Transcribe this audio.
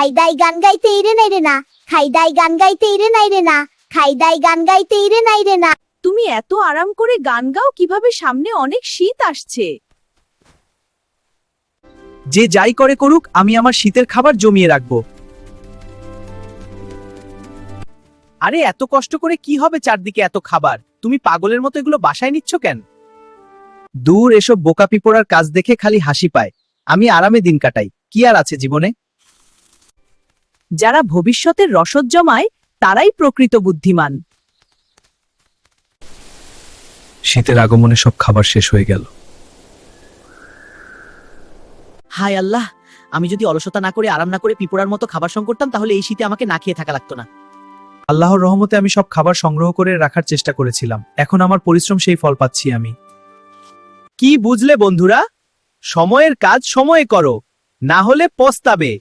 খাইদাই গান গাইতে ইরে নাই রে না, খাইদাই গান গাইতে ইরে নাই রে না, খাইদাই গান গাইতে ইরে নাই রে না। তুমি এত আরাম করে গান গাও কিভাবে? সামনে অনেক শীত আসছে। যে যাই করে করুক, আমি আমার শীতের খাবার জমিয়ে রাখবো। আরে এত কষ্ট করে কি হবে? চারদিকে এত খাবার, তুমি পাগলের মতো এগুলো বাসায় নিচ্ছ কেন? দূর, এসব বোকা পিঁপড়ার কাজ দেখে খালি হাসি পায়। আমি আরামে দিন কাটাই, কি আর আছে জীবনে? যারা ভবিষ্যতের রসদ জমায় তারাই প্রকৃত বুদ্ধিমান। শীতের আগমনে সব খাবার শেষ হয়ে গেল। হায় আল্লাহ, আমি যদি অলসতা না করে আরাম না করে পিঁপড়ার মতো খাবার সংগ্রহ করতাম তাহলে এই শীতে আমাকে না খেয়ে থাকা লাগতো না। আল্লাহর রহমতে আমি সব খাবার সংগ্রহ করে রাখার চেষ্টা করেছিলাম, এখন আমার পরিশ্রম সেই ফল পাচ্ছি আমি। কি বুঝলে বন্ধুরা? সময়ের কাজ সময়ে করো, না হলে পস্তাবে।